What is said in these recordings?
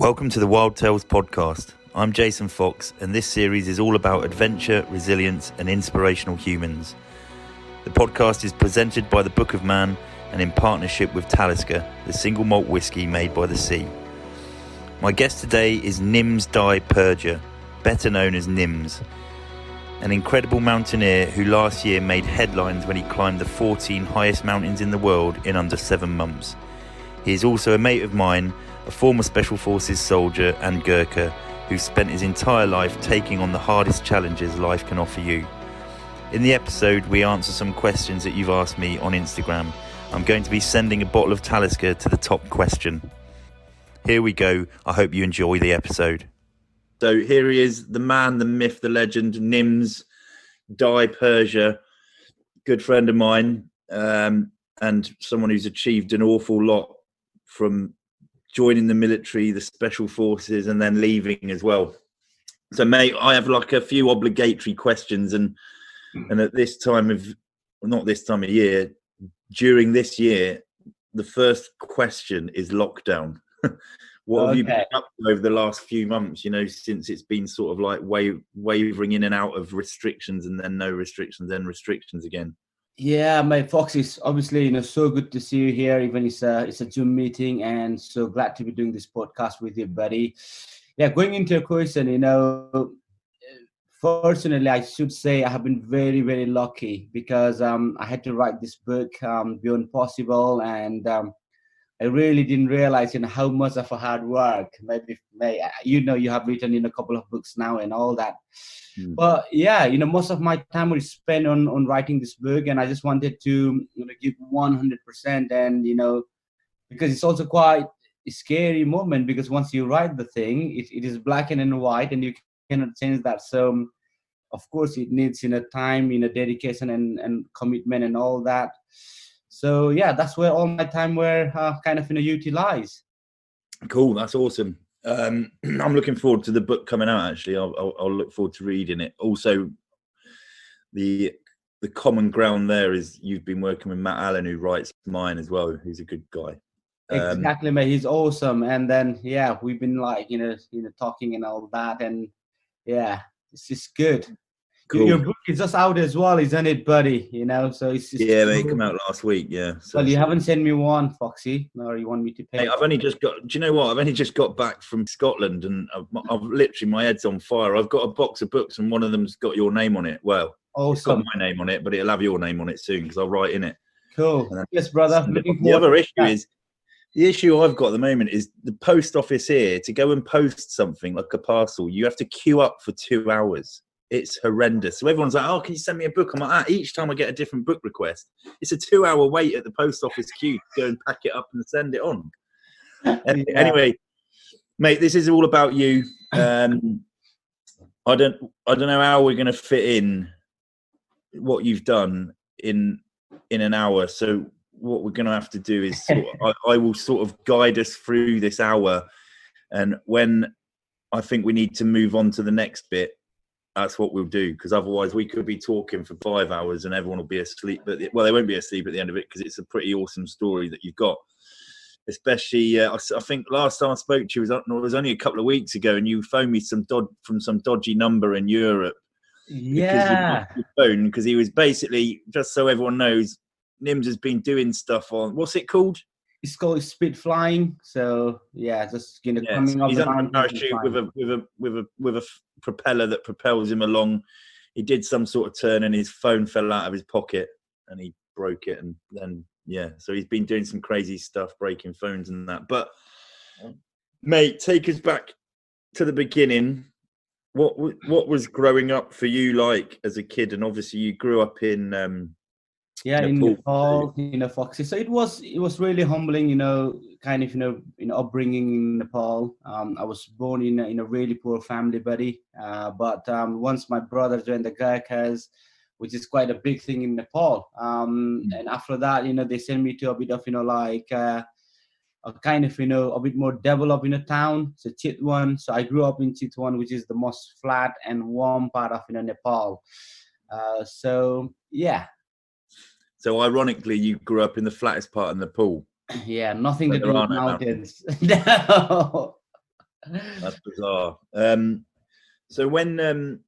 Welcome to the Wild Tales podcast. I'm Jason Fox, and this series is all about adventure, resilience, and inspirational humans. The podcast is presented by the Book of Man and in partnership with Talisker, the single malt whiskey made by the sea. My guest today is Nimsdai Purja, better known as Nims, an incredible mountaineer who last year made headlines when he climbed the 14 highest mountains in the world in under 7 months. He is also a mate of mine, a former Special Forces soldier and Gurkha who spent his entire life taking on the hardest challenges life can offer you. In the episode, we answer some questions that you've asked me on Instagram. I'm going to be sending a bottle of Talisker to the top question. Here we go. I hope you enjoy the episode. So here he is, the man, the myth, the legend, Nimsdai Purja, good friend of mine, and someone who's achieved an awful lot from joining the military, the Special Forces, and then leaving as well. So, mate, I have like a few obligatory questions, and at this time of, not this time of year, during this year, the first question is lockdown. What have you been up to over the last few months, you know, since it's been sort of like wavering in and out of restrictions and then no restrictions, then restrictions again? Yeah, mate, Foxy, obviously, so good to see you here. Even it's a Zoom meeting, and so glad to be doing this podcast with you, buddy. Yeah, going into your question, fortunately, I should say I have been very, very lucky because I had to write this book, Beyond Possible, and I really didn't realize, how much of a hard work. Maybe, you have written a couple of books now and all that. But yeah, most of my time was spent on writing this book, and I just wanted to give 100%, and because it's also quite a scary moment, because once you write the thing, it is black and white, and you cannot change that. So of course it needs time, dedication and commitment and all that. So yeah, that's where all my time were kind of utilized. Cool, that's awesome. I'm looking forward to the book coming out. Actually, I'll look forward to reading it. Also, the common ground there is you've been working with Matt Allen, who writes mine as well. Who's a good guy. Exactly, mate. He's awesome. And then we've been talking and all that, and it's just good. Cool. Your book is just out as well, isn't it, buddy? So it's just they come out last week. Yeah. So you haven't sent me one, Foxy, or you want me to pay? Hey, I've only just got. Do you know what? I've only just got back from Scotland, and I've literally, my head's on fire. I've got a box of books, and one of them's got your name on it. Well, It's got my name on it, but it'll have your name on it soon because I'll write in it. Cool. Yes, brother. The other issue is. The issue I've got at the moment is the post office here. To go and post something like a parcel, you have to queue up for 2 hours. It's horrendous. So everyone's like, "Oh, can you send me a book?" I'm like, each time I get a different book request, it's a 2-hour wait at the post office queue to go and pack it up and send it on. Anyway, mate, this is all about you. I don't know how we're going to fit in what you've done in an hour. So what we're going to have to do is I will sort of guide us through this hour, and when I think we need to move on to the next bit, that's what we'll do, because otherwise we could be talking for 5 hours and everyone will be asleep. But they won't be asleep at the end of it, because it's a pretty awesome story that you've got. Especially, I think last time I spoke to you was only a couple of weeks ago, and you phoned me from some dodgy number in Europe. Yeah. Because he was basically, just so everyone knows, Nims has been doing stuff on, what's it called? It's called speed flying. So just coming up. He's under a parachute with a propeller that propels him along. He did some sort of turn and his phone fell out of his pocket and he broke it, and then so he's been doing some crazy stuff, breaking phones and that. But mate, take us back to the beginning. What was growing up for you like as a kid? And obviously you grew up in in Nepal, Foxy. So it was really humbling, kind of, upbringing in Nepal. I was born in a really poor family, buddy. But once my brother joined the Gurkhas, which is quite a big thing in Nepal. And after that, they sent me to a bit of, a kind of, a bit more developed, town. So Chitwan. So I grew up in Chitwan, which is the most flat and warm part of, Nepal. So So ironically, you grew up in the flattest part in Nepal. Yeah, nothing to do with mountains. No. That's bizarre. So when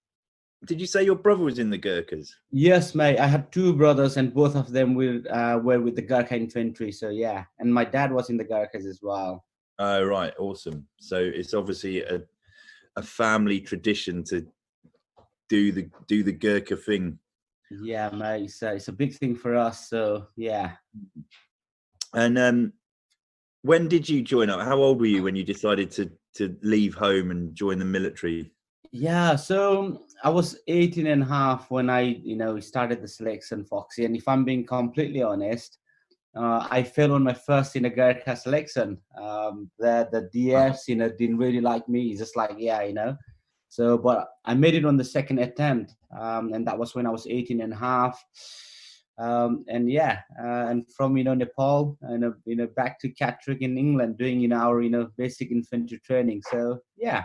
did you say your brother was in the Gurkhas? Yes, mate. I had two brothers, and both of them were with the Gurkha infantry. So yeah, and my dad was in the Gurkhas as well. Oh, right, awesome. So it's obviously a family tradition to do the Gurkha thing. Yeah, mate. It's a big thing for us. So yeah. And when did you join up? How old were you when you decided to leave home and join the military? Yeah, so I was 18 and a half when I started the selection, Foxy. And if I'm being completely honest, I fell on my first in a Gurkha selection. The DS didn't really like me. It's just like, yeah. So, but I made it on the second attempt, and that was when I was 18 and a half. And yeah, and from Nepal and back to Catterick in England, doing our basic infantry training. So yeah.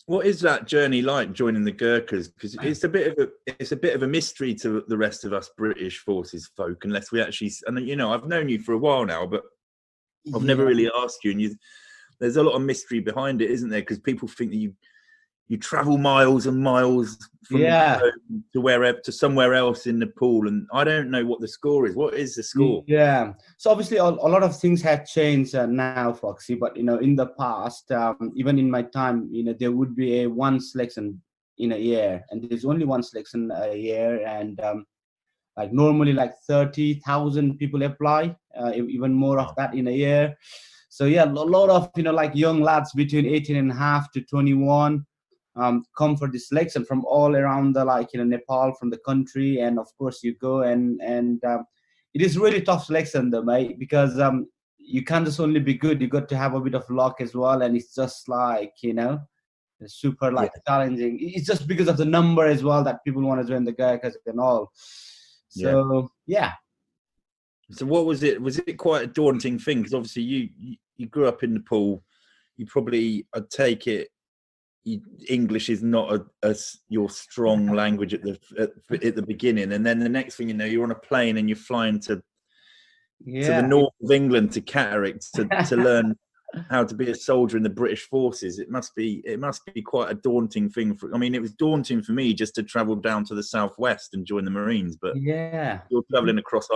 What is that journey like, joining the Gurkhas? Because it's a bit of a mystery to the rest of us British forces folk, unless we actually. And I've known you for a while now, but I've never Yeah. really asked you. And there's a lot of mystery behind it, isn't there? Because people think that you travel miles and miles from Yeah. home to somewhere else in Nepal, and I don't know what the score is. What is the score? Yeah. So obviously, a lot of things have changed now, Foxy. But in the past, even in my time, there would be a one selection in a year, and there's only one selection a year, and like normally like 30,000 people apply, even more of that in a year. So yeah, a lot of like young lads between 18 and a half to 21 come for this selection from all around the Nepal, from the country, and of course you go and it is really tough selection though, mate, because you can't just only be good, you got to have a bit of luck as well, and it's just like super Yeah. challenging. It's just because of the number as well that people want to join the Gurkhas and all. So yeah. So what was it? Was it quite a daunting thing? Because obviously you grew up in Nepal. You probably, I take it, English is not your strong language at the beginning, and then the next thing you know, you're on a plane and you're flying to the north of England, to Catterick, to learn how to be a soldier in the British forces. It must be quite a daunting thing. I mean, it was daunting for me just to travel down to the southwest and join the Marines, but yeah, you're traveling across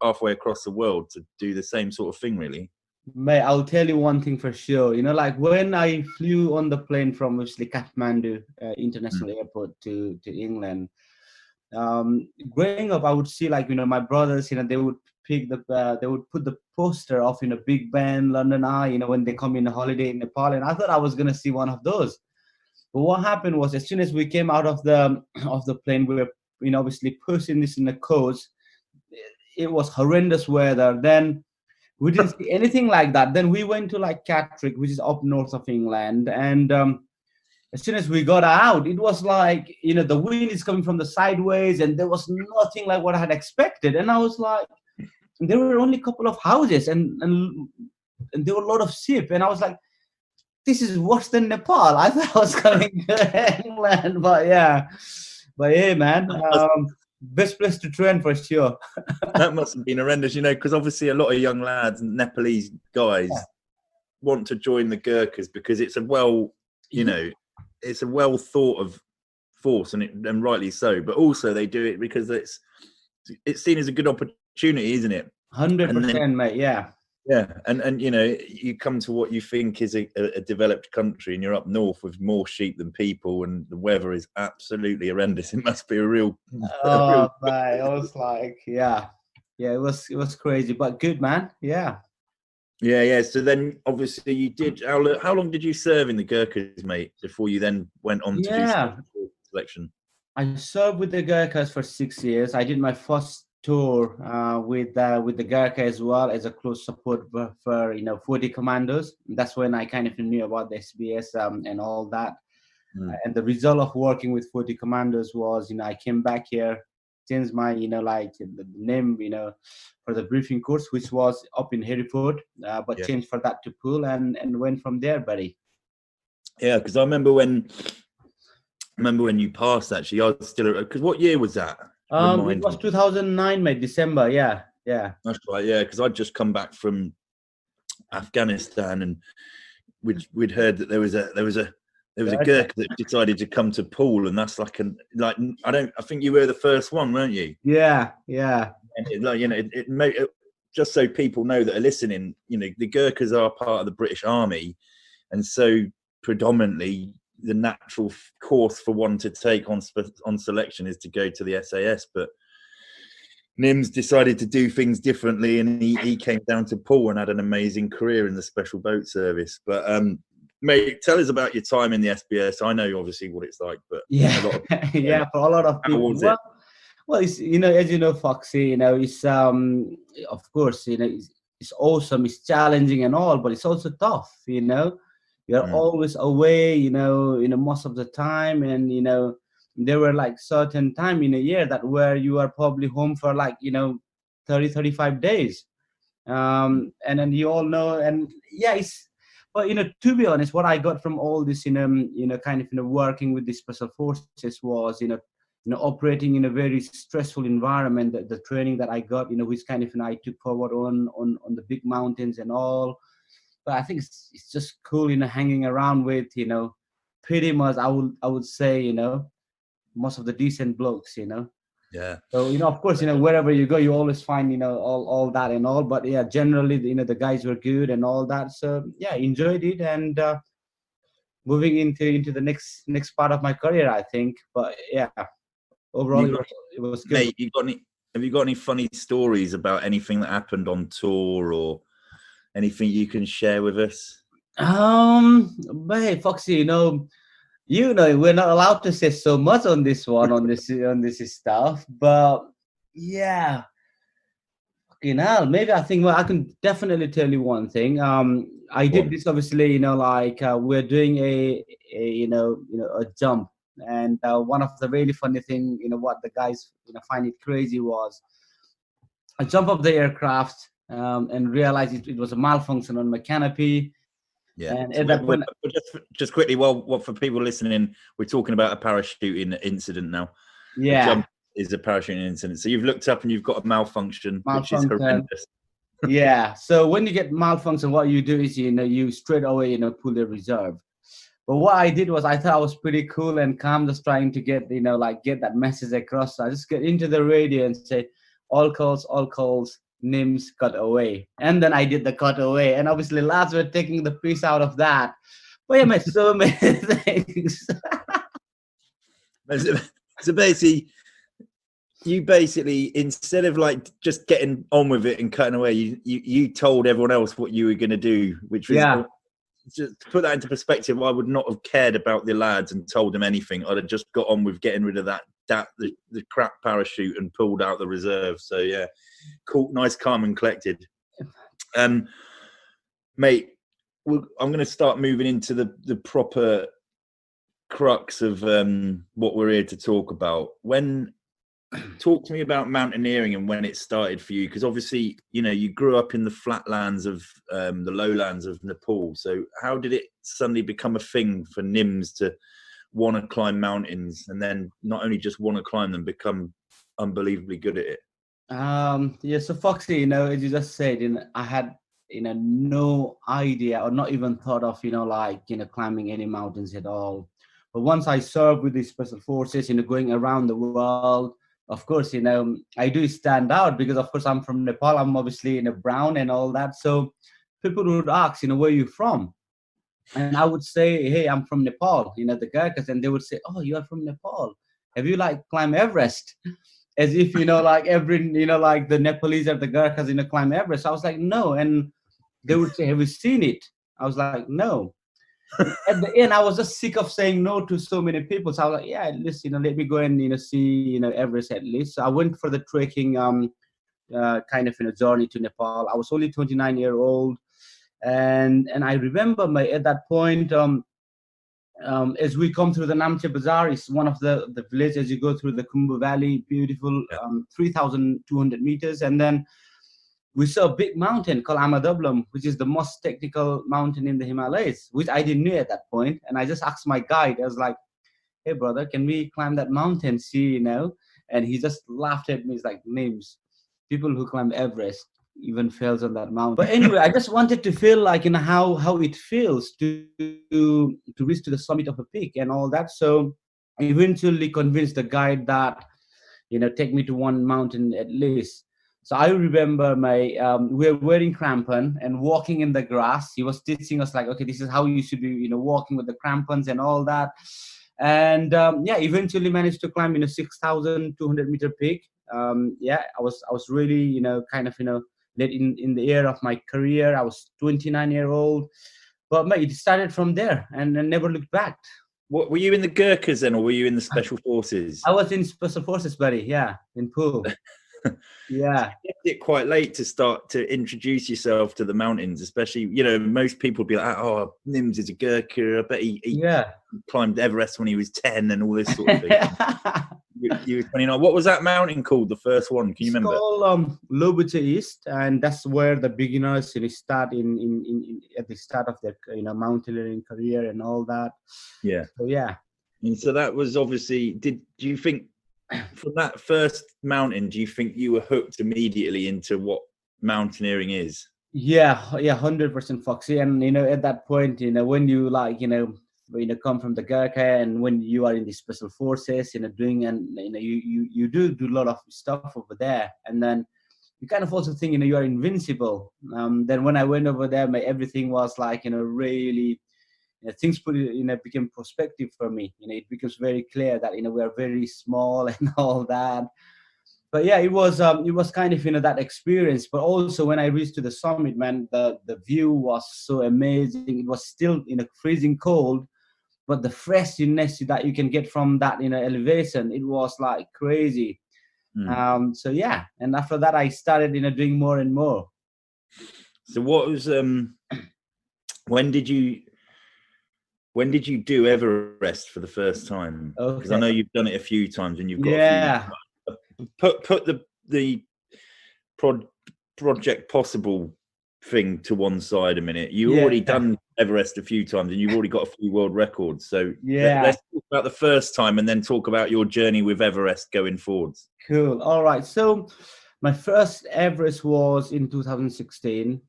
halfway across the world to do the same sort of thing, really. mate, I'll tell you one thing for sure. Like when I flew on the plane from obviously Kathmandu International Airport to England, growing up, I would see my brothers, they would they would put the poster of Big Ben, London Eye, when they come in a holiday in Nepal, and I thought I was gonna see one of those. But what happened was, as soon as we came out of the plane, we were obviously pushing this in the coast. It was horrendous weather. Then we didn't see anything like that. Then we went to Catterick, which is up north of England, and as soon as we got out, it was like the wind is coming from the sideways, and there was nothing like what I had expected. And I was like, there were only a couple of houses, and there were a lot of sheep, and I was like, this is worse than Nepal. I thought I was coming to England, but yeah, man, best place to train for sure. That must have been horrendous, because obviously a lot of young lads and Nepalese guys want to join the Gurkhas because it's it's a well thought of force, and rightly so. But also they do it because it's seen as a good opportunity, isn't it? 100%, mate. Yeah. Yeah, and you come to what you think is a developed country, and you're up north with more sheep than people, and the weather is absolutely horrendous. It must be a real. Oh, mate, I was like, yeah, it was crazy, but good, man. Yeah. Yeah. So then, obviously, you did. How long did you serve in the Gurkhas, mate, before you then went on to do selection? I served with the Gurkhas for 6 years. I did my first tour with the Gurkha as well, as a close support for 40 commandos. That's when I kind of knew about the SBS and all that. And the result of working with 40 commandos was, I came back here, changed my the name for the briefing course, which was up in Hereford, but changed for that to Poole, and went from there, buddy. Yeah, because I remember when you passed. Actually, I was still, because what year was that? It was 2009, mate, December. Yeah. That's right. Yeah, because I'd just come back from Afghanistan, and we'd heard that there was a Gurkha that decided to come to pool, and that's like I think you were the first one, weren't you? Yeah. And it just so people know that are listening, the Gurkhas are part of the British Army, and so predominantly the natural course for one to take on selection is to go to the SAS. But Nims decided to do things differently, and he came down to pool and had an amazing career in the Special Boat Service. But mate, tell us about your time in the SBS. I know obviously what it's like, but yeah, for a lot of people. Well, it's, as you know, Foxy, it's of course, it's awesome, it's challenging and all, but it's also tough. You're always away, most of the time, and there were like certain time in a year where you are probably home for 30-35 days, and then you all know, and yeah, it's. But to be honest, what I got from all this, working with the special forces was, operating in a very stressful environment. The training that I got, which I took forward on the big mountains and all. But I think it's just cool, hanging around with, pretty much I would say, most of the decent blokes, Yeah. So, of course, wherever you go, you always find, all that and all. But yeah, generally, the guys were good and all that. So yeah, enjoyed it, and moving into the next part of my career, I think. But yeah, overall, it was good. Mate, have you got any funny stories about anything that happened on tour or anything you can share with us? But hey, Foxy, we're not allowed to say so much on this one, on this stuff, but yeah, fucking hell, maybe I think, well, I can definitely tell you one thing. I did this obviously, we're doing a jump, and one of the really funny thing, what the guys find it crazy was, I jump off the aircraft and realized it was a malfunction on my canopy. Yeah. And so at that point, just quickly, what for people listening, we're talking about a parachuting incident now. Yeah. The jump is a parachuting incident. So you've looked up and you've got a malfunction. Which is horrendous. Yeah. So when you get malfunction, what you do is, you straight away, pull the reserve. But what I did was, I thought I was pretty cool and calm, just trying to get, get that message across. So I just get into the radio and say, all calls, Nims cut away. And then I did the cut away. And obviously lads were taking the piece out of that. But yeah, made so many things. So basically, you instead of just getting on with it and cutting away, you told everyone else what you were going to do, which was just to put that into perspective. I would not have cared about the lads and told them anything. I'd have just got on with getting rid of the crap parachute and pulled out the reserve. So yeah, cool, nice, calm and collected. Mate, I'm going to start moving into the proper crux of what we're here to talk about. Talk to me about mountaineering and when it started for you, because obviously you grew up in the flatlands of the lowlands of Nepal. So how did it suddenly become a thing for Nims to want to climb mountains, and then not only just want to climb them, become unbelievably good at it? Yeah, so Foxy, as you just said, I had no idea, or not even thought of climbing any mountains at all. But once I served with the special forces, going around the world, of course, I do stand out because, of course, I'm from Nepal. I'm obviously brown and all that. So people would ask, where are you from? And I would say, hey, I'm from Nepal, the Gurkhas. And they would say, oh, you are from Nepal. Have you climbed Everest? As if, every, the Nepalese or the Gurkhas, climb Everest. I was like, no. And they would say, have you seen it? I was like, no. At the end, I was just sick of saying no to so many people. So I was like, yeah, at least, let me go and, see, Everest at least. So I went for the trekking journey to Nepal. I was only 29-year-old. And I remember at that point, as we come through the Namche Bazaar, it's one of the villages as you go through the Khumbu Valley, beautiful, 3,200 meters. And then we saw a big mountain called Amadablam, which is the most technical mountain in the Himalayas, which I didn't know at that point. And I just asked my guide, I was like, hey, brother, can we climb that mountain, see, And he just laughed at me. He's like, Nims, people who climb Everest, even fails on that mountain. But anyway, I just wanted to feel like, how it feels to reach to the summit of a peak and all that. So I eventually convinced the guide that, take me to one mountain at least. So I remember we were wearing crampon and walking in the grass. He was teaching us like, okay, this is how you should be, walking with the crampons and all that. And eventually managed to climb, 6,200-meter peak. I was really, kind of, late in the year of my career. I was 29-year-old, but mate, it started from there and never looked back. What were you in the Gurkhas then, or were you in the Special Forces? I was in Special Forces, buddy. Yeah, in pool. Yeah, you left it quite late to start to introduce yourself to the mountains, especially, most people would be like, oh, Nims is a Gurkha. I bet he climbed Everest when he was 10 and all this sort of thing. you were 29. What was that mountain called, the first one? Can you remember? It's called Lobuche East, and that's where the beginners start in at the start of their mountaineering career and all that. Yeah. So yeah. And so that was obviously. Do you think from that first mountain, do you think you were hooked immediately into what mountaineering is? Yeah, 100% Foxy. And at that point, when you come from the Gurkha, and when you are in the Special Forces, doing, and you do a lot of stuff over there, and then you kind of also think you are invincible. Then when I went over there, everything was like really. Things became perspective for me. It becomes very clear that we are very small and all that. But yeah, it was kind of that experience. But also when I reached to the summit, man, the view was so amazing. It was still freezing cold, but the freshness that you can get from that elevation, it was like crazy. So yeah, and after that I started doing more and more. So what was when did you do Everest for the first time? Because I know you've done it a few times and you've got a few. Put the Project Possible thing to one side a minute. You've already done Everest a few times and you've already got a few world records. So let's talk about the first time and then talk about your journey with Everest going forwards. Cool. All right. So my first Everest was in 2016.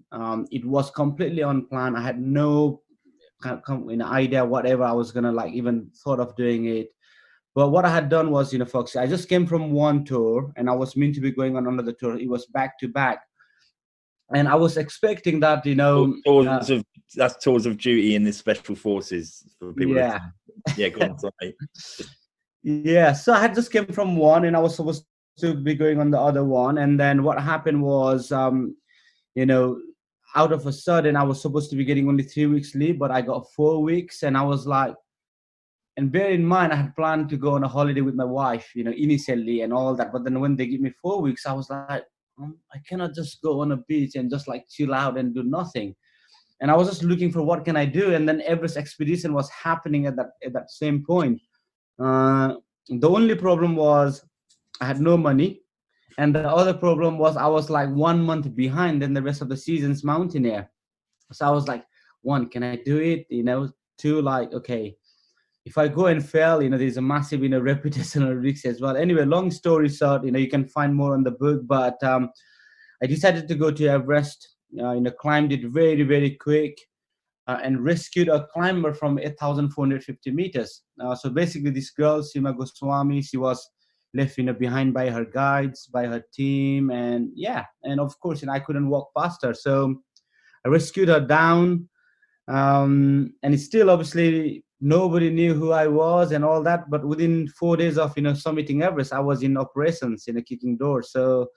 It was completely unplanned. I had no idea whatever I was gonna even thought of doing it. But what I had done was, Foxy, I just came from one tour and I was meant to be going on another tour. It was back to back, and I was expecting that that's tours of duty in the Special Forces for people. Go on, sorry. Yeah, so I had just came from one and I was supposed to be going on the other one, and then what happened was out of a sudden, I was supposed to be getting only 3 weeks leave, but I got 4 weeks, and I was like, and bear in mind, I had planned to go on a holiday with my wife, initially and all that. But then when they give me 4 weeks, I was like, I cannot just go on a beach and just chill out and do nothing. And I was just looking for what can I do. And then Everest expedition was happening at that same point. The only problem was I had no money. And the other problem was I was 1 month behind than the rest of the season's mountaineer. So I was like, one, can I do it? Two, okay, if I go and fail, there's a massive, reputational risk as well. Anyway, long story short, you can find more on the book, but I decided to go to Everest, climbed it very, very quick, and rescued a climber from 8,450 meters. So basically this girl, Sima Goswami, she was left behind by her guides, by her team, and of course I couldn't walk past her, so I rescued her down, and it's still obviously nobody knew who I was and all that, but within 4 days of summiting Everest, I was in operations, kicking doors. So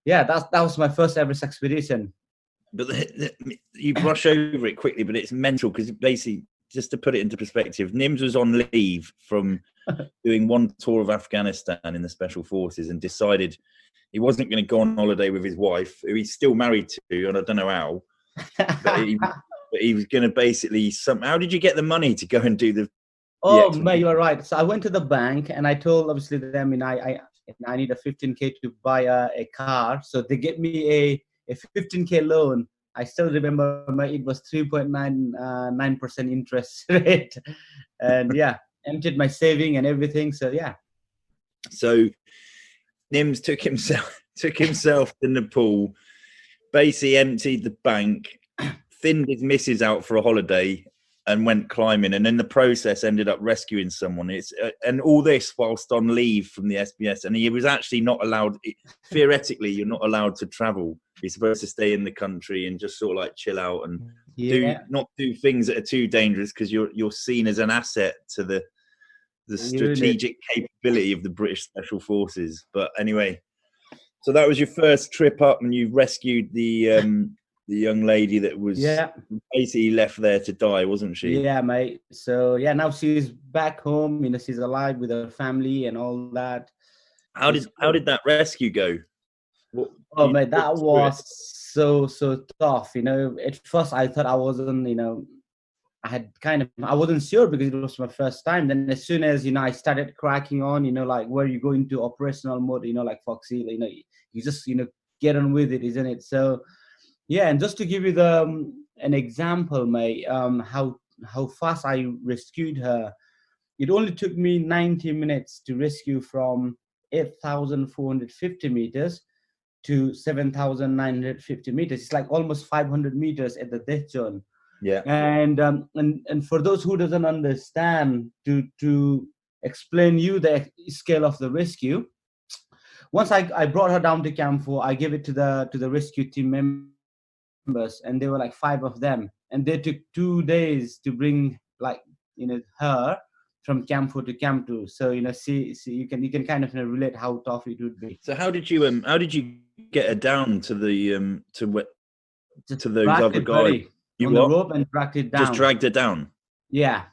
that was my first Everest expedition. But you brush over it quickly, but it's mental because basically, just to put it into perspective, Nims was on leave from doing one tour of Afghanistan in the Special Forces and decided he wasn't going to go on holiday with his wife, who he's still married to, and I don't know how, but he was going to basically how did you get the money to go and do the mate, you're right. So I went to the bank and I told obviously them, I need a 15K to buy a car. So they gave me a 15K loan. I still remember it was 3.99% interest rate, and emptied my saving and everything. So So Nims took himself to Nepal, basically emptied the bank, thinned his missus out for a holiday, and went climbing, and in the process ended up rescuing someone. It's and all this whilst on leave from the SBS, and he was actually not allowed. Theoretically, you're not allowed to travel. You're supposed to stay in the country and just sort of like chill out and not do things that are too dangerous, because you're seen as an asset to the strategic capability of the British Special Forces. But anyway, so that was your first trip up, and you rescued the young lady that was basically left there to die, wasn't she? Yeah, mate. So yeah, now she's back home. You know, she's alive with her family and all that. How did that rescue go? Oh, mate, that was so tough. You know, at first I thought I wasn't. You know, I wasn't sure because it was my first time. Then as soon as I started cracking on. You know, like where you go into operational mode. You know, like Foxy. You know, you just get on with it, isn't it? So. Yeah, and just to give you an example, mate, how fast I rescued her. It only took me 90 minutes to rescue from 8,450 meters to 7,950 meters. It's like almost 500 meters at the death zone. Yeah. And for those who doesn't understand, to explain you the scale of the rescue. Once I brought her down to Camp 4, I gave it to the rescue team members, and there were like 5 of them, and they took 2 days to bring her from Camp 4 to Camp 2. So see you can kind of relate how tough it would be. So how did you get her down to the to those other guys? You on the rope and dragged it down. Just dragged her down. Yeah.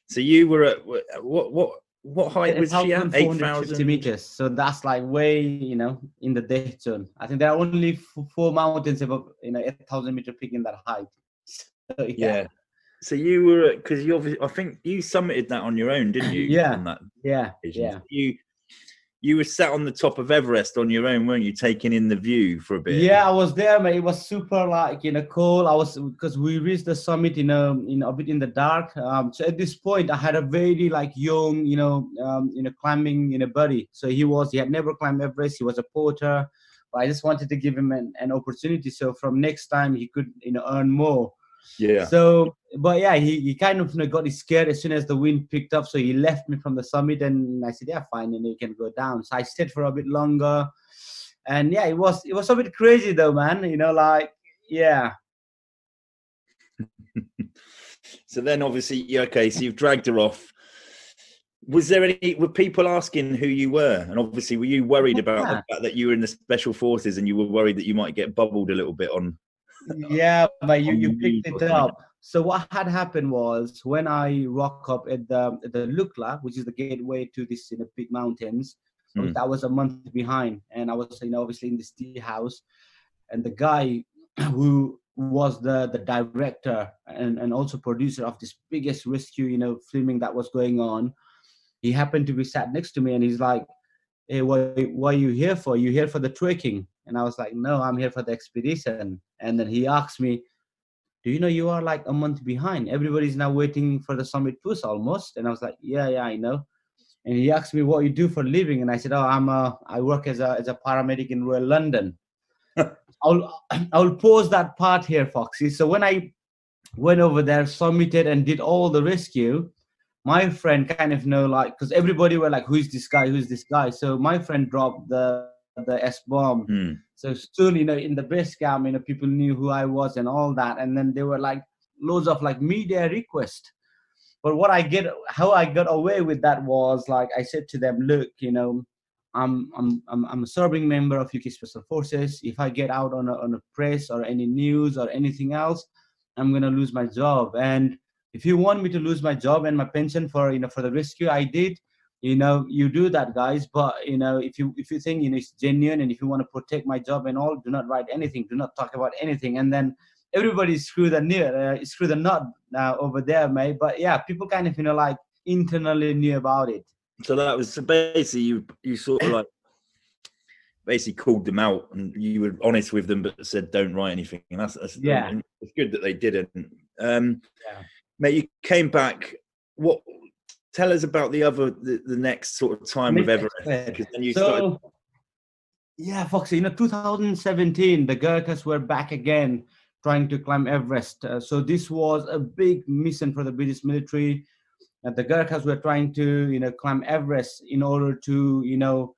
So you were at what height was she at? 8,450 meters. So that's like way, in the death zone. I think there are only 4 mountains above, 8,000 meter peak in that height. So, yeah. So you were, because you obviously, I think you summited that on your own, didn't you? Yeah. On that yeah. You were sat on the top of Everest on your own, weren't you? Taking in the view for a bit. Yeah, I was there, mate. It was super cold. Because we reached the summit a bit in the dark. So at this point, I had a very young, climbing buddy. So he had never climbed Everest. He was a porter, but I just wanted to give him an opportunity. So from next time he could earn more. Yeah. So, but yeah, he kind of got scared as soon as the wind picked up. So he left me from the summit, and I said, yeah, fine, and you can go down. So I stayed for a bit longer, and yeah, it was a bit crazy though, man. Yeah. So then, obviously, so you've dragged her off. Were people asking who you were? And obviously, were you worried about the fact that you were in the Special Forces, and you were worried that you might get bubbled a little bit on? Yeah, but you picked it up. So what had happened was, when I rock up at the Lukla, which is the gateway to this big mountains, I was a month behind, and I was obviously in this tea house, and the guy who was the director and also producer of this biggest rescue filming that was going on, he happened to be sat next to me, and he's like, hey, what are you here for? You here for the trekking? And I was like, no, I'm here for the expedition. And then he asked me, do you know you are like a month behind? Everybody's now waiting for the summit push almost. And I was like, yeah, I know. And he asked me what you do for a living. And I said, I work as a paramedic in Royal London. I'll pause that part here, Foxy. So when I went over there, summited and did all the rescue, my friend kind of because everybody were like, who's this guy? So my friend dropped the S-bomb. So still, in the base camp, people knew who I was and all that. And then there were like loads of like media requests. But how I got away with that was, like, I said to them, look, I'm a serving member of UK Special Forces. If I get out on a press or any news or anything else, I'm going to lose my job. And if you want me to lose my job and my pension for the rescue I did, you do that, guys. But if you think it's genuine, and if you want to protect my job and all, do not write anything, do not talk about anything. And then everybody screw the nut over there, mate. But yeah, people kind of internally knew about it. So that was basically you sort of like basically called them out, and you were honest with them, but said don't write anything. And that's it's good that they didn't. Mate, you came back. What? Tell us about the next sort of time with Everest, because then you started. Yeah, Foxy, 2017, the Gurkhas were back again trying to climb Everest. So this was a big mission for the British military. The Gurkhas were trying to, climb Everest in order to,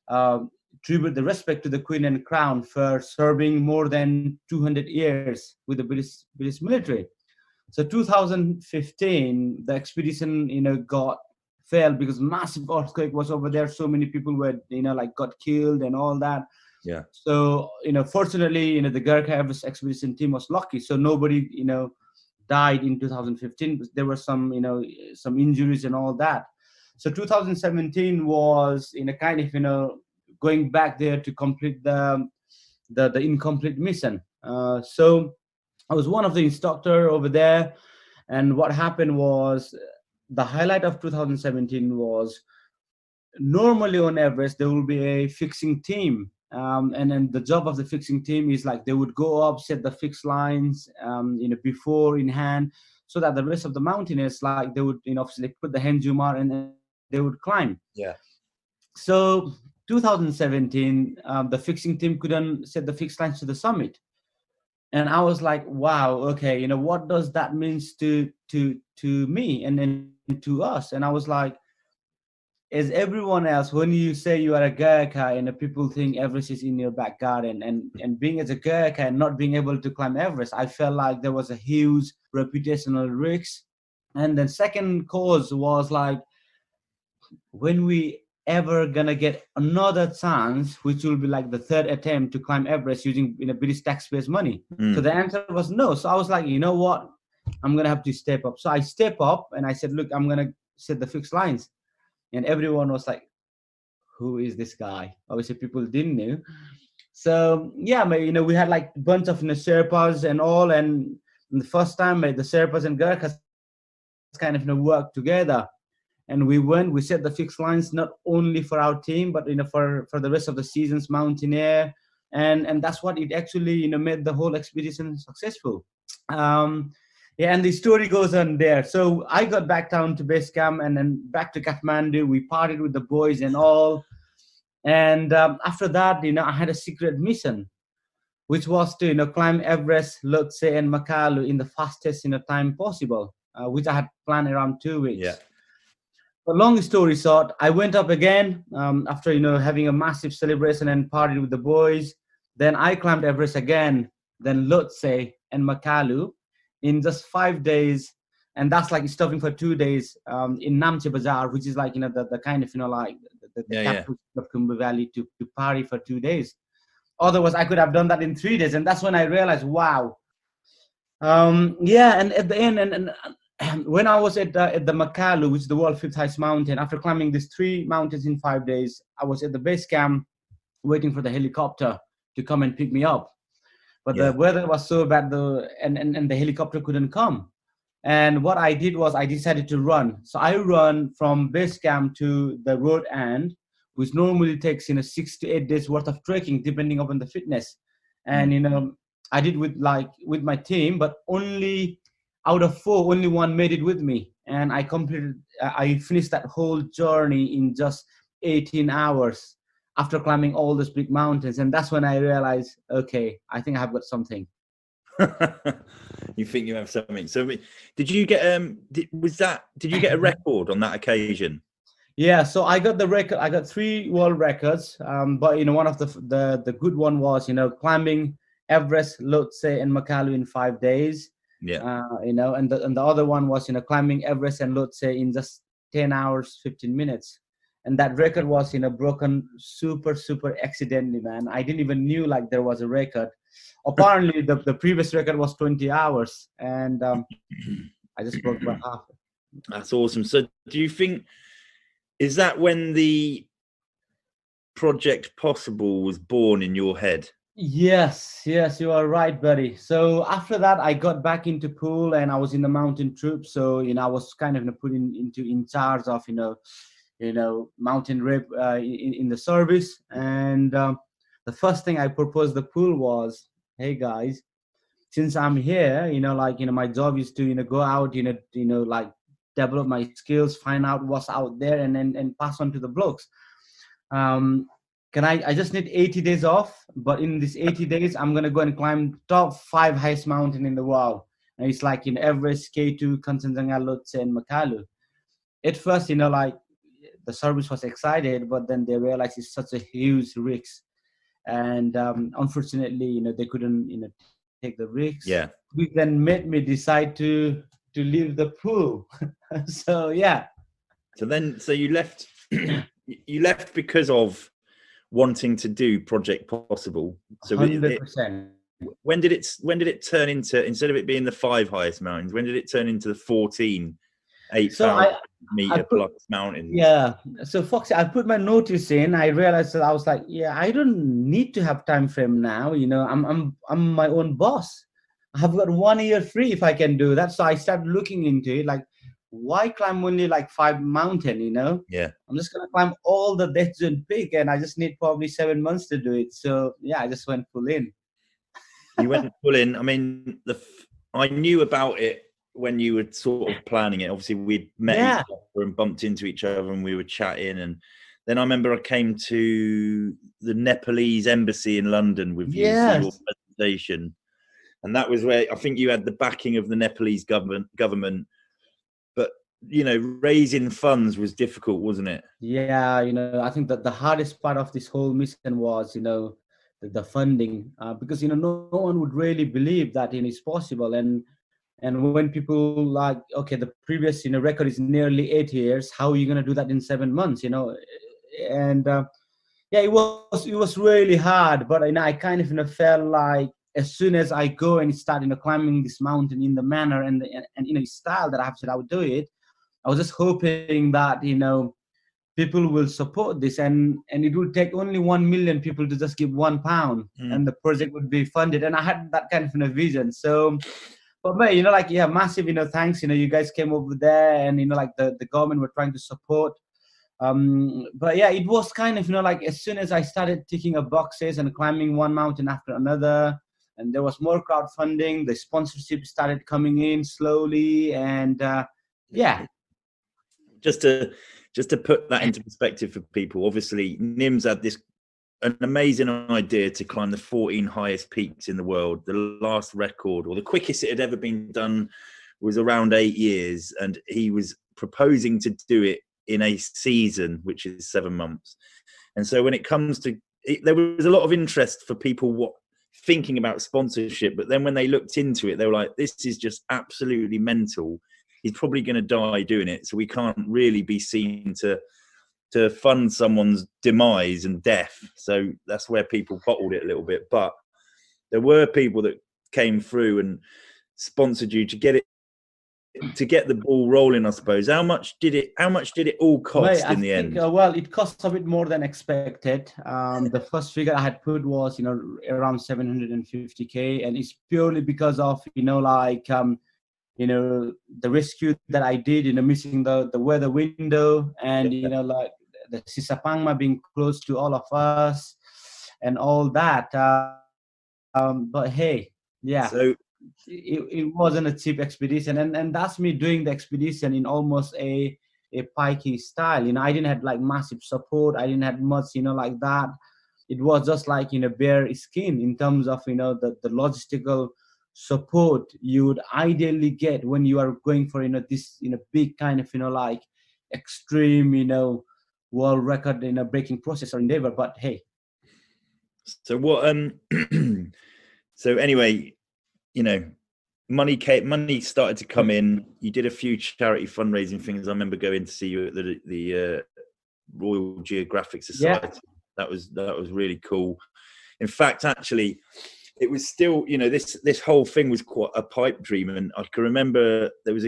uh, tribute the respect to the Queen and Crown for serving more than 200 years with the British military. So 2015, the expedition, got failed because massive earthquake was over there. So many people were, like got killed and all that. Yeah. So, fortunately, the Gurkha Everest expedition team was lucky. So nobody, died in 2015. But there were some, some injuries and all that. So 2017 was, kind of, going back there to complete the incomplete mission. So I was one of the instructor over there, and what happened was the highlight of 2017 was normally on Everest there will be a fixing team, and then the job of the fixing team is like they would go up, set the fixed lines, before in hand, so that the rest of the mountaineers like they would obviously put the hand jumar and then they would climb. Yeah. So 2017, the fixing team couldn't set the fixed lines to the summit, and I was like, wow, okay, what does that means to me and then to us? And I was like, as everyone else, when you say you are a Gurkha and the people think Everest is in your back garden, and being as a Gurkha and not being able to climb Everest, I felt like there was a huge reputational risk. And then second cause was like, when we ever gonna get another chance, which will be like the third attempt to climb Everest using British taxpayers' money? So the answer was no. So I was like, you know what? I'm gonna have to step up. So I step up and I said, look, I'm gonna set the fixed lines. And everyone was like, who is this guy? Obviously people didn't know. So yeah, we had like a bunch of Sherpas and all, and the first time the Sherpas and Gurkhas kind of worked together. And we went, we set the fixed lines not only for our team, but for the rest of the season's mountaineer. And that's what it actually made the whole expedition successful. um yeah, and the story goes on there. So I got back down to base camp and then back to Kathmandu. We partied with the boys and all. And after that, I had a secret mission, which was to climb Everest, Lhotse, and Makalu in the fastest time possible, which I had planned around 2 weeks. Yeah. But long story short, I went up again after having a massive celebration and partied with the boys. Then I climbed Everest again, then Lhotse and Makalu in just 5 days. And that's like stopping for 2 days in Namche Bazaar, which is like the kind of like the Yeah. capital of Kumbh Valley, to party for 2 days. Otherwise, I could have done that in 3 days, and that's when I realized, wow. Yeah, and at the end, and when I was at the Makalu, which is the world's fifth highest mountain, after climbing these three mountains in 5 days, I was at the base camp waiting for the helicopter to come and pick me up. But Yeah. the weather was so bad, and the helicopter couldn't come. And what I did was I decided to run. So I run from base camp to the road end, which normally takes 6 to 8 days worth of trekking, depending upon the fitness. And I did with my team, but only out of four, only one made it with me. And I finished that whole journey in just 18 hours after climbing all those big mountains. And that's when I realized, okay, I think I've got something. You think you have something? So did you get did you get a record on that occasion? Yeah, so I got the record. I got 3 world records. But one of the good one was climbing Everest, Lhotse, and Makalu in 5 days. Yeah. And the other one was climbing Everest and Lhotse in just 10 hours 15 minutes. And that record was broken super accidentally, man. I didn't even knew like there was a record. Apparently the previous record was 20 hours, and I just broke by half. That's awesome. So do you think, is that when the Project Possible was born in your head? Yes, you are right, buddy. So after that, I got back into pool, and I was in the mountain troop. So I was kind of put in charge of mountain rep in the service. And the first thing I proposed the pool was, hey guys, since I'm here, my job is to go out, like develop my skills, find out what's out there, and pass on to the blokes. I just need 80 days off, but in this 80 days, I'm going to go and climb top 5 highest mountain in the world. And it's like in Everest, K2, Kanchenjunga, Lhotse, and Makalu. At first, like the service was excited, but then they realized it's such a huge risk. And unfortunately, they couldn't, take the risks. Yeah. Which then made me decide to leave the pool. So, yeah. So you left, you left because of wanting to do Project Possible. So 100%. When did it turn into, instead of it being the 5 highest mountains, when did it turn into the 14 8,000 meter plus mountains? Yeah. So Foxy, I put my notice in. I realized that I was like, yeah, I don't need to have time frame now. I'm my own boss. I've got 1 year free if I can do that. So I started looking into it, like, why climb only like 5 mountain? Yeah. I'm just gonna climb all the death zone peak, and I just need probably 7 months to do it. So yeah, I just went full in. You went full in. I mean, I knew about it when you were sort of planning it. Obviously, we'd met each other and bumped into each other, and we were chatting. And then I remember I came to the Nepalese embassy in London with you for your presentation, and that was where I think you had the backing of the Nepalese government. But raising funds was difficult, wasn't it? Yeah, I think that the hardest part of this whole mission was, the funding, because no one would really believe that it's possible. And when people like, okay, the previous record is nearly 8 years, how are you going to do that in 7 months? And yeah, it was really hard. But I kind of felt like as soon as I go and start climbing this mountain in the manner and style that I have said I would do it, I was just hoping that people will support this, and it will take only 1 million people to just give £1, and the project would be funded. And I had that kind of vision. So, but man, massive thanks. You guys came over there, and the government were trying to support. But yeah, it was kind of as soon as I started ticking up boxes and climbing one mountain after another, and there was more crowdfunding, the sponsorship started coming in slowly, and yeah. Just to put that into perspective for people, obviously Nims had an amazing idea to climb the 14 highest peaks in the world. The last record, or the quickest it had ever been done, was around 8 years, and he was proposing to do it in a season, which is 7 months. And so when it comes to it, there was a lot of interest for people thinking about sponsorship, but then when they looked into it, they were like, this is just absolutely mental. He's probably going to die doing it, so we can't really be seen to fund someone's demise and death. So that's where people bottled it a little bit. But there were people that came through and sponsored you to get the ball rolling, I suppose. How much did it all cost in the end? Well, it cost a bit more than expected. The first figure I had put was around 750k, and it's purely because of the rescue that I did, missing the weather window, and like the Sisapangma being close to all of us and all that. But hey, yeah. So it wasn't a cheap expedition, and that's me doing the expedition in almost a pikey style. I didn't have like massive support. I didn't have much, like that. It was just like bare skin in terms of the logistical support you would ideally get when you are going for this big kind of like extreme world record breaking process or endeavor. But hey, so what so anyway, money started to come in. You did a few charity fundraising things. I remember going to see you at the Royal Geographic Society. That was really cool. In fact, actually, it was still, this whole thing was quite a pipe dream. And I can remember there was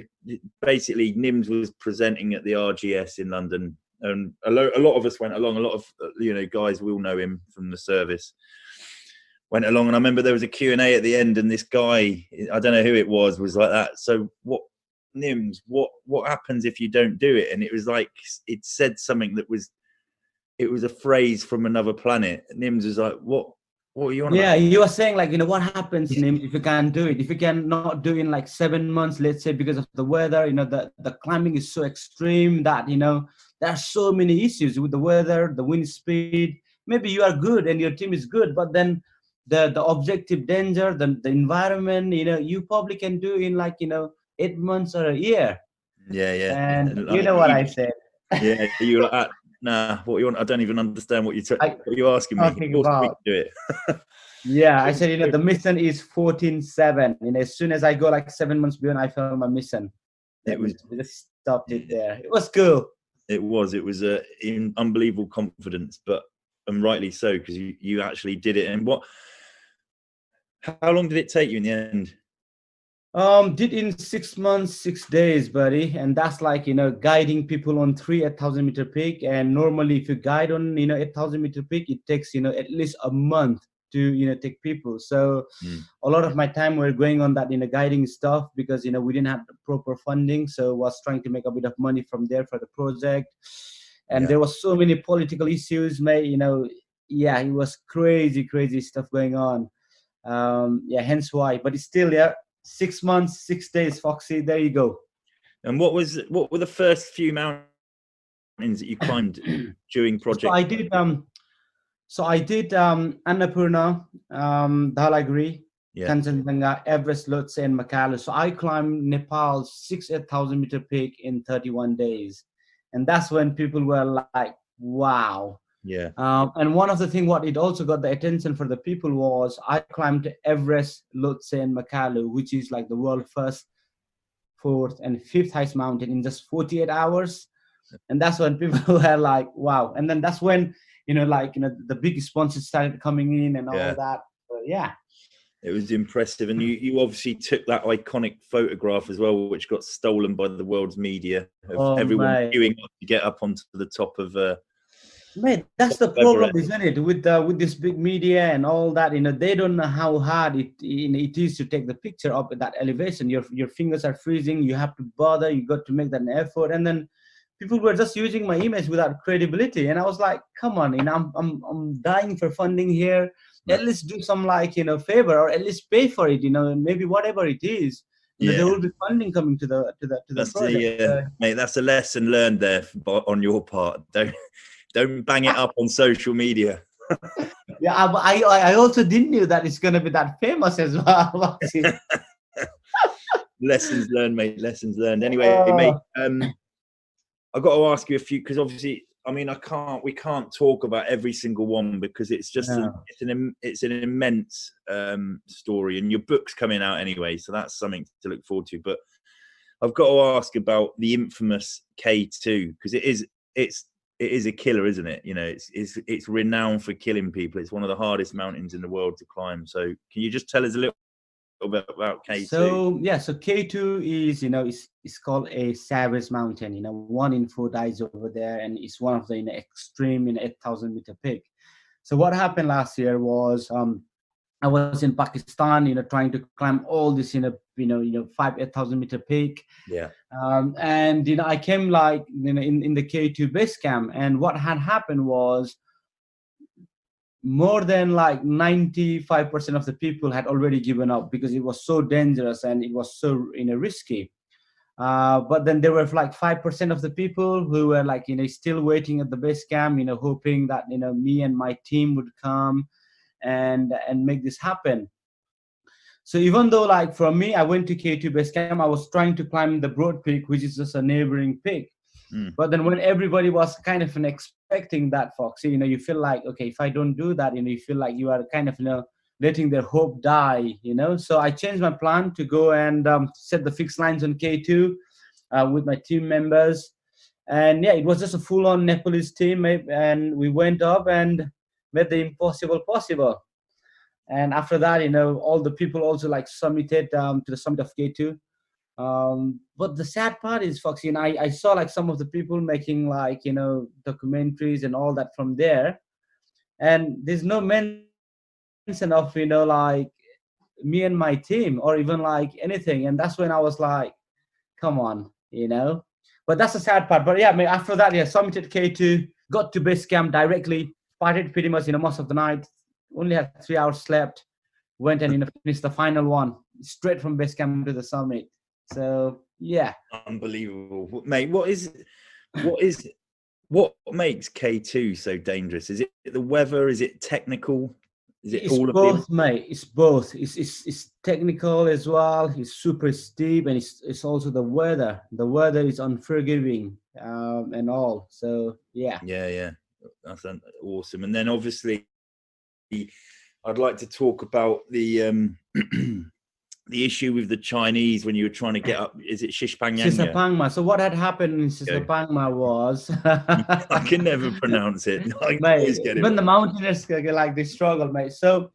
basically Nims was presenting at the RGS in London, and a lot of us went along. A lot of guys will know him from the service went along, and I remember there was a Q&A at the end, and this guy, I don't know who it was like that. So what happens if you don't do it? And it was like, it said something that was a phrase from another planet. Nims was like, what are you on about? Yeah, you were saying like, what happens, Nims, if you can't do it? If you can not do it in like 7 months, let's say, because of the weather, the climbing is so extreme that, there are so many issues with the weather, the wind speed, maybe you are good and your team is good, but then the objective danger, the environment, you probably can do in like 8 months or a year. Yeah, yeah. And And you like know what I said. yeah, you were like, nah, what you want? I don't even understand what I you're asking me. Of talking course we about. can do it. Yeah, I said, the mission is 14-7. As soon as I go like 7 months beyond, I found my mission. It was, We just stopped it there. It was cool. it was a in unbelievable confidence, but and rightly so, because you actually did it. And how long did it take you in the end? Did in 6 months, 6 days, buddy. And that's like, guiding people on 8,000 meter peak. And normally if you guide on, 8,000 meter peak, it takes, at least a month to, take people. So a lot of my time we're going on that, guiding stuff because, we didn't have the proper funding. So was trying to make a bit of money from there for the project. And there was so many political issues, mate, yeah, it was crazy stuff going on. Hence why, but it's still, 6 months, 6 days, Foxy. There you go. And what were the first few mountains that you climbed during project? So I did Annapurna, Dhalagiri, Kanchenjunga, Everest, Lhotse, and Makalu. So I climbed Nepal's 8,000 meter peak in 31 days, and that's when people were like, "Wow." Yeah. And one of the things what it also got the attention for the people was I climbed Everest, Lhotse, and Makalu, which is like the world first, fourth, and fifth highest mountain in just 48 hours. And that's when people were like, wow. And then that's when, the big sponsors started coming in and all that. So, yeah. It was impressive. And you obviously took that iconic photograph as well, which got stolen by the world's media of everyone queuing up to get up onto the top of Mate, that's the problem, isn't it? With this big media and all that, they don't know how hard it is to take the picture up at that elevation. Your fingers are freezing. You have to bother. You got to make that effort, and then people were just using my image without credibility. And I was like, come on, I'm dying for funding here. At least do some favor, or at least pay for it. Maybe whatever it is. There will be funding coming to the project. Mate, that's a lesson learned there on your part. Don't bang it up on social media. Yeah, I also didn't know that it's going to be that famous as well. Lessons learned, mate. Lessons learned. Anyway, mate, I've got to ask you a few, because obviously, I mean, we can't talk about every single one because it's just it's an immense story, and your book's coming out anyway, so that's something to look forward to. But I've got to ask about the infamous K2, because it is a killer, isn't it? It's renowned for killing people. It's one of the hardest mountains in the world to climb. So can you just tell us a little bit about K2? So K2 is, it's called a savage mountain. 1 in 4 dies over there, and it's one of the extreme 8,000-meter peak. So what happened last year was I was in Pakistan, trying to climb all this, 8,000-meter peak. Yeah. And I came like in the K2 base camp, and what had happened was more than like 95% of the people had already given up because it was so dangerous and it was so risky. But then there were like 5% of the people who were like still waiting at the base camp, hoping that me and my team would come and make this happen. So even though like for me, I went to K2 base camp, I was trying to climb the Broad Peak, which is just a neighboring peak. But then when everybody was kind of expecting that, Foxy, you feel like, okay, if I don't do that, you feel like you are kind of, letting their hope die, So I changed my plan to go and set the fixed lines on K2 with my team members. And yeah, it was just a full-on Nepalese team. And we went up and made the impossible possible. And after that, all the people also like summited to the summit of K2. But the sad part is, Foxy, and I saw like some of the people making like documentaries and all that from there, and there's no mention of like me and my team or even like anything. And that's when I was like, come on, but that's the sad part. But yeah, after that, summited K2, got to base camp directly, partied pretty much most of the night, only had 3 hours slept, went and finished the final one straight from base camp to the summit. So yeah, unbelievable, mate. What is What makes K2 so dangerous? Is it the weather? Is it technical? Is it It's all of both, the? mate. It's both. It's technical as well. It's super steep, and it's also the weather. The weather is unforgiving, and all. So yeah. Yeah, that's awesome. And then obviously, I'd like to talk about the the issue with the Chinese when you were trying to get up. Is it Shishpangyanga? Sisapangma. So what had happened in Sisapangma was, I can never pronounce it. I always mate, get it even the wrong. mountaineers like they struggle, mate. So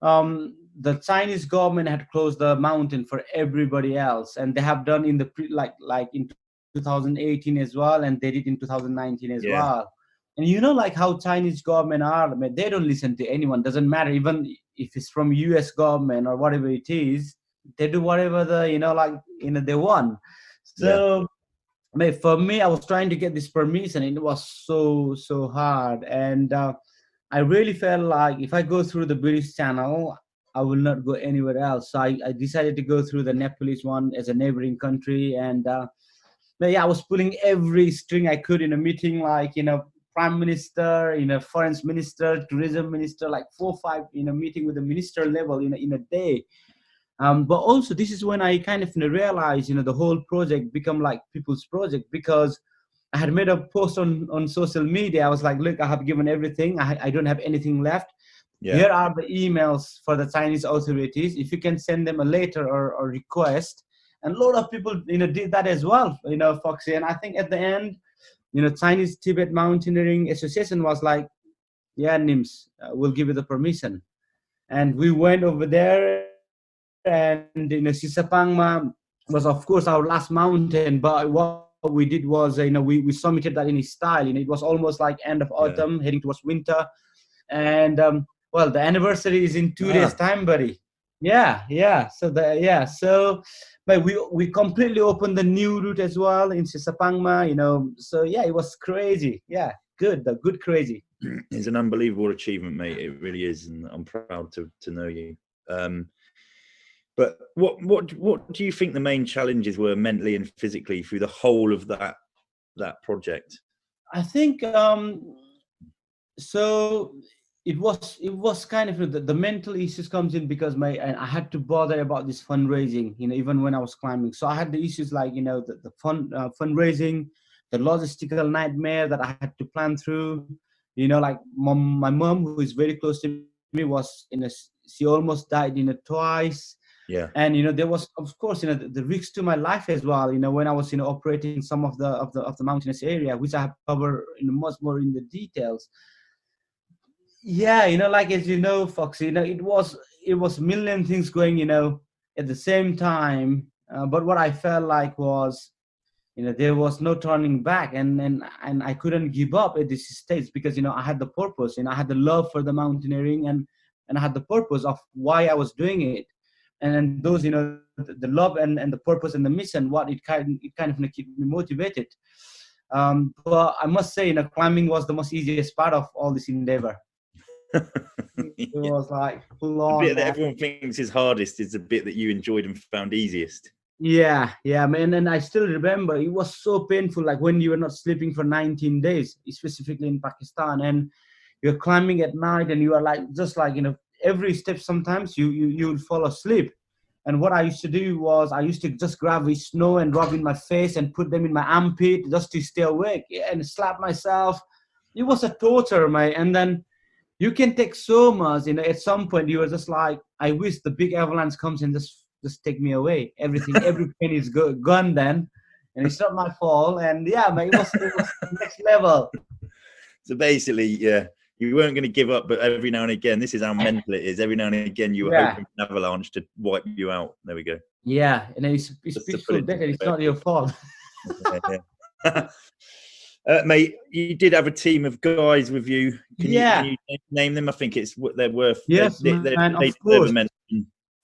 the Chinese government had closed the mountain for everybody else, and they have done in the like in 2018 as well, and they did in 2019 as Yeah, well. And you know, like how Chinese government are, man, they don't listen to anyone. Doesn't matter, even if it's from U.S. government or whatever it is, they do whatever they want. yeah, So, mate, for me, I was trying to get this permission, and it was so hard, and I really felt like if I go through the British Channel, I will not go anywhere else. So I decided to go through the Nepalese one as a neighboring country. And but yeah, I was pulling every string I could in a meeting, like, prime minister, foreign minister, tourism minister, like 4 or 5, meeting with the minister level in a day. But also, this is when I kind of realized, the whole project become like people's project, because I had made a post on social media. I was like, look, I have given everything. I don't have anything left. yeah. Here are the emails for the Chinese authorities. If you can send them a letter or request. And a lot of people, did that as well, Foxy. And I think at the end, Chinese Tibet Mountaineering Association was like, yeah, Nims, we'll give you the permission. And we went over there, and Sisapangma was, of course, our last mountain. But what we did was, we summited that in style. It was almost like end of Yeah. autumn, heading towards winter. And well, the anniversary is in 2 days' time, buddy. Yeah. So, but we completely opened the new route as well in Sisapangma. So yeah, it was crazy. Yeah, good crazy. It's an unbelievable achievement, mate. It really is, and I'm proud to know you. But what do you think the main challenges were mentally and physically through the whole of that project? I think so. It was kind of the mental issues comes in because and I had to bother about this fundraising, even when I was climbing. So I had the issues like the fundraising, the logistical nightmare that I had to plan through. Like my mom, who is very close to me, was she almost died twice. Yeah. And there was, of course, the risk to my life as well. When I was operating some of the mountainous area, which I have covered much more in the details. Yeah, like, as Foxy, it was million things going at the same time. But what I felt like was, there was no turning back, and I couldn't give up at this stage, because I had the purpose, I had the love for the mountaineering, and I had the purpose of why I was doing it. And those, the love and the purpose and the mission, what it kind of keep me motivated. But I must say, climbing was the most easiest part of all this endeavor. It was like full on, the bit that man. everyone thinks is hardest is the bit that you enjoyed and found easiest. Yeah, man. And I still remember it was so painful, like when you were not sleeping for 19 days, specifically in Pakistan, and you're climbing at night, and you are like, just like, every step, sometimes you'll fall asleep. And what I used to do was, I used to just grab the snow and rub in my face and put them in my armpit just to stay awake, and slap myself. It was a torture, mate. And then you can take so much, at some point you were just like, I wish the big avalanche comes and just take me away. Every pain is gone then, and it's not my fault. And yeah, man, it was next level. So basically, yeah, you weren't going to give up, but every now and again, this is how mental it is. Every now and again, you were hoping for an avalanche to wipe you out. There we go. Yeah, and it's peaceful death, and it's not your fault. Yeah. Mate, you did have a team of guys with you. Can you name them? I think it's what they're worth. Yes, man, of course.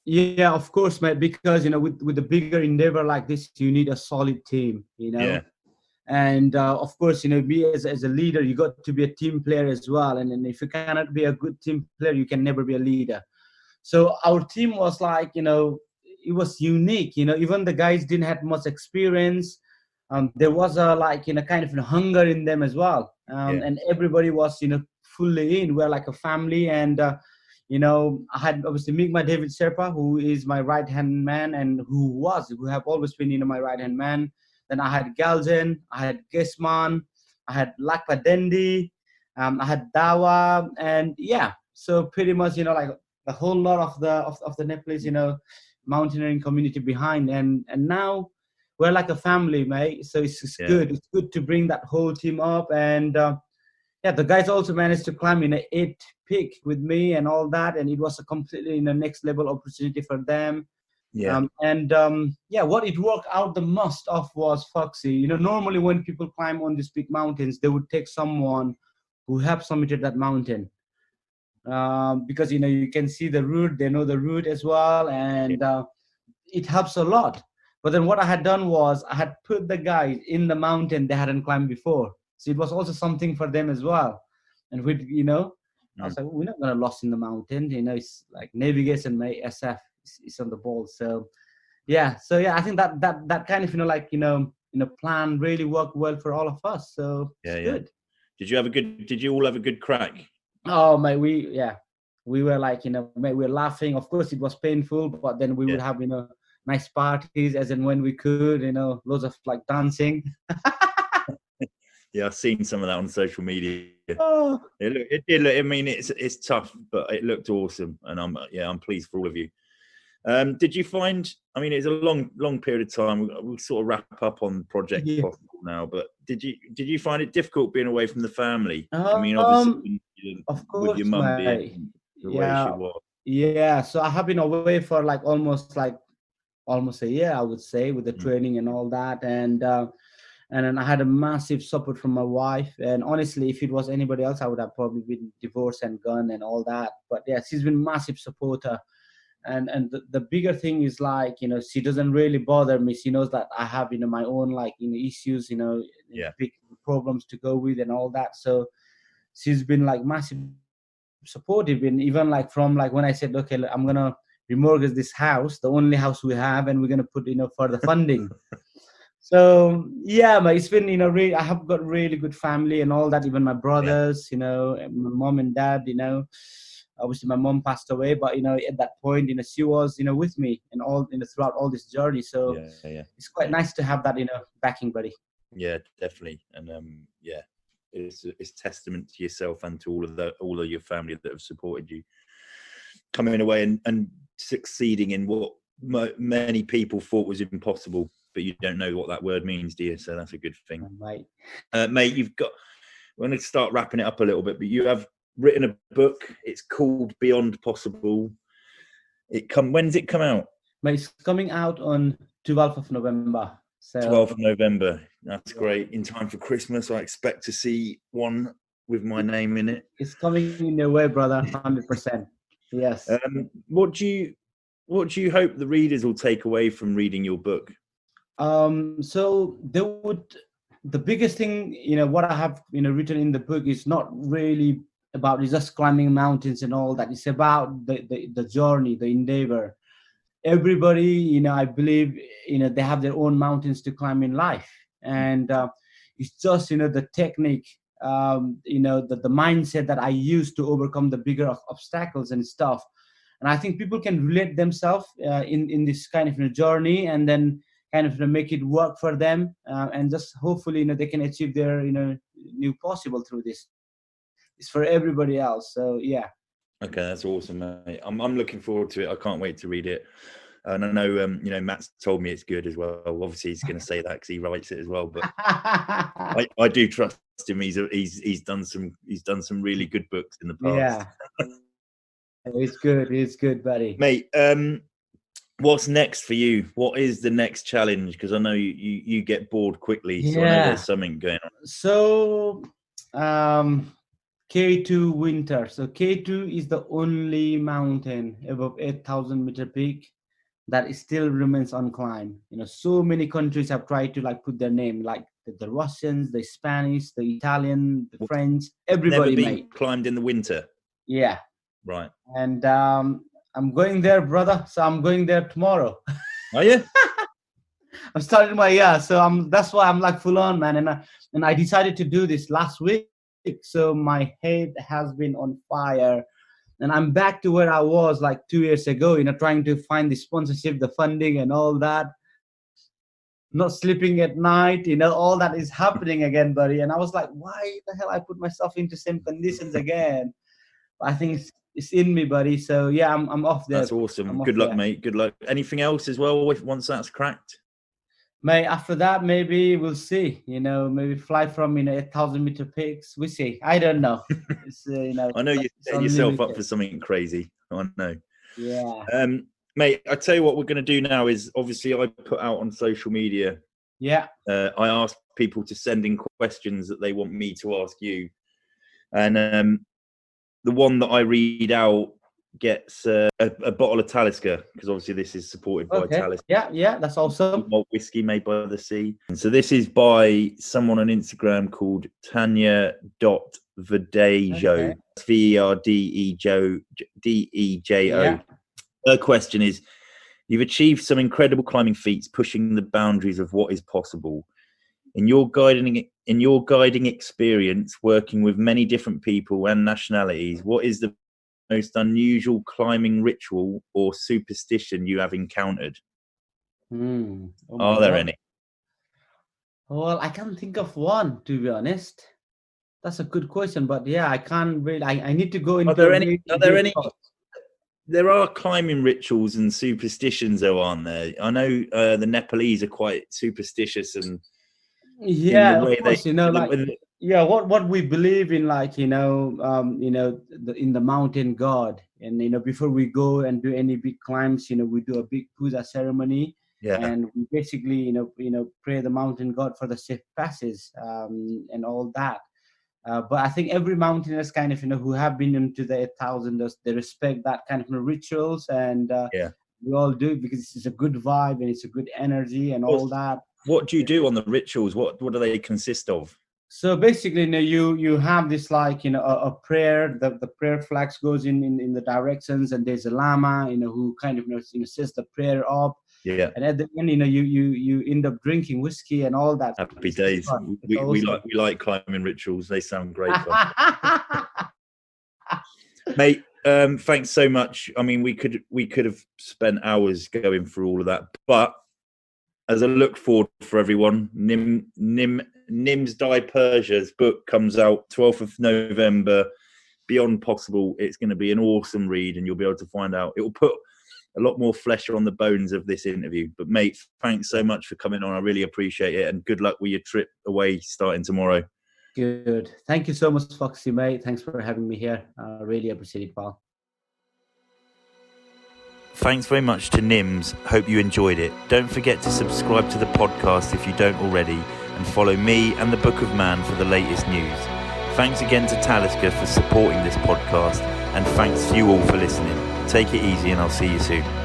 Yeah, of course, mate. Because with the bigger endeavor like this, you need a solid team. Yeah. And of course, be as a leader, you got to be a team player as well. And if you cannot be a good team player, you can never be a leader. So our team was like, it was unique. Even the guys didn't have much experience. there was a like kind of hunger in them as well, and everybody was fully in. We're like a family, and I had obviously my David Serpa, who is my right hand man, and who have always been my right hand man. Then I had Galzen, I had Gesman, I had Lakpa Dendi, I had Dawa, and so pretty much like the whole lot of the Nepalese mountaineering community behind, and now we're like a family, mate. So it's good. It's good to bring that whole team up, and the guys also managed to climb in an 8 peak with me and all that, and it was a completely next level opportunity for them. What it worked out the most of was Foxy. Normally when people climb on these big mountains, they would take someone who have summited that mountain, because you can see the route, they know the route as well, and it helps a lot. But then what I had done was I had put the guys in the mountain they hadn't climbed before, so it was also something for them as well. And I was like, we're not gonna lost in the mountain, it's like navigation, my SF is on the ball. So I think that kind of plan really worked well for all of us. So it's good. Did you all have a good crack? Oh mate, we were like mate, we were laughing. Of course it was painful, but then we would have nice parties as and when we could, loads of like dancing. I've seen some of that on social media. Oh. It did look, I mean, it's tough, but it looked awesome, and I'm pleased for all of you. Did you find? I mean, it's a long period of time. We'll sort of wrap up on Project Possible now, but did you find it difficult being away from the family? I mean, obviously, of course, with your mum being the way she was. Yeah, so I have been away for like almost a year, I would say, with the training and all that, and then I had a massive support from my wife. And honestly, if it was anybody else, I would have probably been divorced and gone and all that. But she's been a massive supporter. And the bigger thing is like, she doesn't really bother me. She knows that I have, my own like, issues, big problems to go with and all that. So she's been like massive supportive. And even like from like when I said, okay, I'm going to remortgage this house, the only house we have, and we're going to put, for the funding. So but it's been, really, I have got really good family and all that. Even my brothers, my mom and dad, obviously my mom passed away, but at that point, she was, with me and all, throughout all this journey. So it's quite nice to have that, backing, buddy. Yeah, definitely, and it's testament to yourself and to all of your family that have supported you coming away and succeeding in what many people thought was impossible. But you don't know what that word means, do you? So that's a good thing. Right. Mate, we're going to start wrapping it up a little bit, but you have written a book. It's called Beyond Possible. When's it come out? Mate, it's coming out on 12th of November. So 12th of November. That's great. In time for Christmas, I expect to see one with my name in it. It's coming in your way, brother, 100%. Yes. What do you hope the readers will take away from reading your book? So the biggest thing, what I have, written in the book is not really about just climbing mountains and all that. It's about the journey, the endeavor. Everybody, I believe, they have their own mountains to climb in life. And it's just, the technique, the mindset that I use to overcome the bigger obstacles and stuff. And I think people can relate themselves in this kind of journey, and then kind of make it work for them, and just hopefully they can achieve their new possible through this. It's for everybody else. So okay, that's awesome, mate. I'm looking forward to it. I can't wait to read it. And I know Matt's told me it's good as well. Obviously he's going to say that because he writes it as well, but I do trust him. He's done some really good books in the past. It's good, buddy. Mate, what's next for you? What is the next challenge? Because I know you get bored quickly, so I know there's something going on. So K2 winter. So K2 is the only mountain above 8,000 meter peak that still remains unclimbed. So many countries have tried to like put their name, like the Russians, the Spanish, the Italian, the French, everybody. Never been climbed in the winter. Yeah. Right. And I'm going there, brother. So I'm going there tomorrow. Are you? I'm starting my year, so that's why I'm like full on, man. And I decided to do this last week, so my head has been on fire, and I'm back to where I was like 2 years ago. Trying to find the sponsorship, the funding, and all that. Not sleeping at night, all that is happening again, buddy. And I was like, why the hell I put myself into same conditions again? But I think it's in me, buddy. So yeah, I'm off there. That's awesome. Off Good luck, there. mate. Good luck. Anything else as well once that's cracked? Mate, after that, maybe we'll see. Maybe fly from 1,000-meter peaks. We see. I don't know. It's I know you're setting yourself up for something crazy. I know. Yeah. Mate, I tell you what we're going to do now is obviously I put out on social media. Yeah. I asked people to send in questions that they want me to ask you, and the one that I read out gets a bottle of Talisker, because obviously this is supported by Talisker. Yeah, that's awesome. Malt whiskey made by the sea. And so this is by someone on Instagram called Tanya.Verdejo. Verdejo. Yeah. Her question is, you've achieved some incredible climbing feats, pushing the boundaries of what is possible. In your guiding experience, working with many different people and nationalities, what is the most unusual climbing ritual or superstition you have encountered? Oh Are there any? Well, I can't think of one, to be honest. That's a good question, but yeah, I can't really. I need to go into. Are there any? There are climbing rituals and superstitions, though, aren't there? I know the Nepalese are quite superstitious, and yeah, of course, what we believe in, like in the mountain god, and before we go and do any big climbs, we do a big puja ceremony. Yeah. And we basically, pray the mountain god for the safe passes, and all that. But I think every mountaineers kind of, who have been into the 1,000ers, they respect that kind of rituals, and we all do, because it's a good vibe and it's a good energy and all that. What do you do on the rituals? What do they consist of? So basically, you have this like a prayer. The prayer flags goes in the directions, and there's a lama, who kind of says the prayer up. Yeah. And at the end, you end up drinking whiskey and all that. Happy days. We like climbing rituals. They sound great fun. Mate, thanks so much. I mean, we could have spent hours going through all of that, but as I look forward for everyone, Nimsdai Purja's book comes out 12th of November. Beyond Possible. It's going to be an awesome read, and you'll be able to find out. It will put a lot more flesh on the bones of this interview. But mate, thanks so much for coming on. I really appreciate it, and good luck with your trip away starting tomorrow. Good. Thank you so much, Foxy, mate. Thanks for having me here. I really appreciate it, pal. Thanks very much to Nims. Hope you enjoyed it. Don't forget to subscribe to the podcast if you don't already, and follow me and the Book of Man for the latest news. Thanks again to Talisker for supporting this podcast, and thanks to you all for listening. Take it easy, and I'll see you soon.